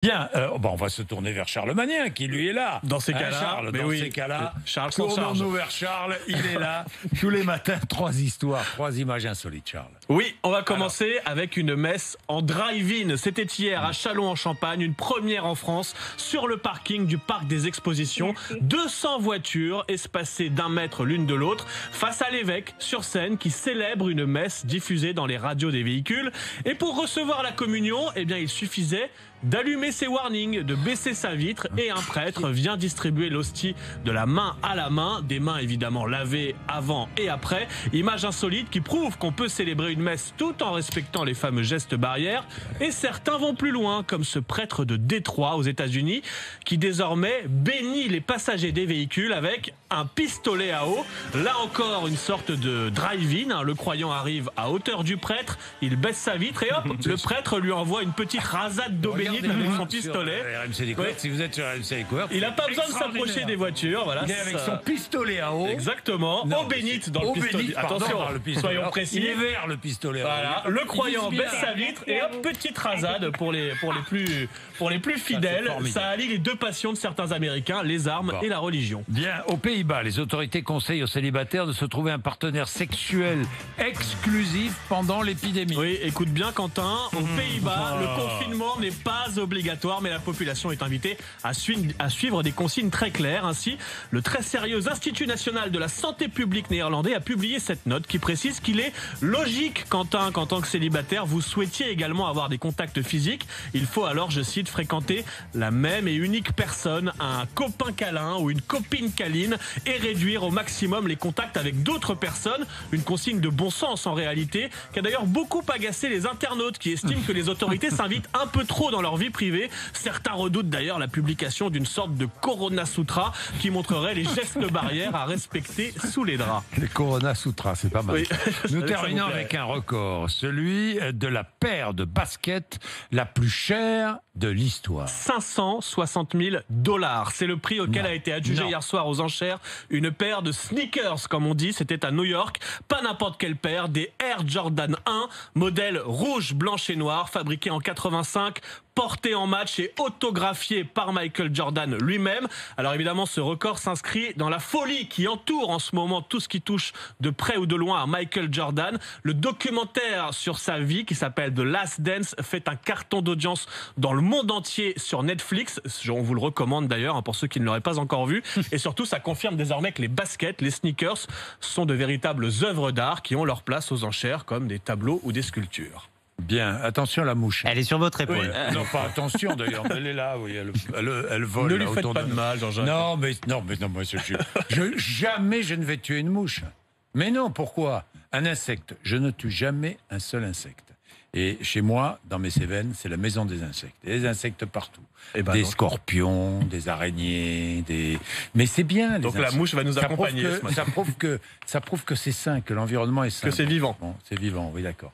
Bien, on va se tourner vers Charles Magnien, qui lui est là. Dans ces cas-là, Charles, mais dans oui, ces cas-là, Charles s'en charge. tournons-nous vers Charles, il est là. Tous les matins, 3 histoires, 3 images insolites, Charles. Oui, on va commencer avec une messe en drive-in. C'était hier à Châlons-en-Champagne, une première en France, sur le parking du Parc des Expositions. 200 voitures espacées d'1 mètre l'une de l'autre, face à l'évêque sur scène qui célèbre une messe diffusée dans les radios des véhicules. Et pour recevoir la communion, eh bien, il suffisait d'allumer ses warnings, de baisser sa vitre, et un prêtre vient distribuer l'hostie de la main à la main, des mains évidemment lavées avant et après. Image insolite qui prouve qu'on peut célébrer une messe tout en respectant les fameux gestes barrières. Et certains vont plus loin, comme ce prêtre de Détroit aux États-Unis, qui désormais bénit les passagers des véhicules avec un pistolet à eau. Là encore, une sorte de drive-in. Le croyant arrive à hauteur du prêtre, il baisse sa vitre et hop, le prêtre lui envoie une petite rasade d'eau bénite avec son pistolet. RMC Découverte, si vous êtes sur RMC Découverte, il n'a pas besoin de s'approcher des voitures. Voilà, il est avec son pistolet à eau. Exactement. Eau bénite dans le pistolet. Attention, soyons précis. Il est vert le pistolet à eau. Voilà. Le croyant baisse sa vitre et hop, petite rasade pour les plus fidèles. Ça allie les deux passions de certains Américains, les armes et la religion. Bien, aux Pays-Bas, les autorités conseillent aux célibataires de se trouver un partenaire sexuel exclusif pendant l'épidémie. Oui, écoute bien Quentin, aux Pays-Bas, le confinement n'est pas obligatoire, mais la population est invitée à suivre des consignes très claires. Ainsi, le très sérieux Institut national de la santé publique néerlandais a publié cette note qui précise qu'il est logique, Quentin, qu'en tant que célibataire, vous souhaitiez également avoir des contacts physiques. Il faut alors, je cite, fréquenter la même et unique personne, un copain câlin ou une copine câline, et réduire au maximum les contacts avec d'autres personnes. Une consigne de bon sens en réalité, qui a d'ailleurs beaucoup agacé les internautes qui estiment que les autorités s'invitent un peu trop dans leur vie privée. Certains redoutent d'ailleurs la publication d'une sorte de Corona Sutra qui montrerait les gestes barrières à respecter sous les draps. Les Corona Sutra, c'est pas mal. Oui. Nous terminons avec un record, celui de la paire de baskets la plus chère de l'histoire. 560 000 $. C'est le prix auquel a été adjugé hier soir aux enchères une paire de sneakers, comme on dit. C'était à New York. Pas n'importe quelle paire, des Air Jordan 1, modèle rouge, blanche et noir, fabriqué en 85, porté en match et autographié par Michael Jordan lui-même. Alors évidemment, ce record s'inscrit dans la folie qui entoure en ce moment tout ce qui touche de près ou de loin à Michael Jordan. Le documentaire sur sa vie, qui s'appelle The Last Dance, fait un carton d'audience dans le monde entier sur Netflix. On vous le recommande d'ailleurs, pour ceux qui ne l'auraient pas encore vu. Et surtout, ça confirme désormais que les baskets, les sneakers, sont de véritables œuvres d'art qui ont leur place aux enchères comme des tableaux ou des sculptures. Bien, attention la mouche. Elle est sur votre épaule. Oui. Non, pas attention d'ailleurs, elle est là, oui, elle vole. Ne lui faites pas de mal, Jean-Jacques. Non, moi, jamais je ne vais tuer une mouche. Mais non, pourquoi? Un insecte, je ne tue jamais un seul insecte. Et chez moi, dans mes Cévennes, c'est la maison des insectes. Il y a des insectes partout. Des scorpions, des araignées, Mais c'est bien. Donc la mouche va nous accompagner. Ça prouve que c'est sain, que l'environnement est sain. Que c'est vivant. Bon, c'est vivant, oui, d'accord.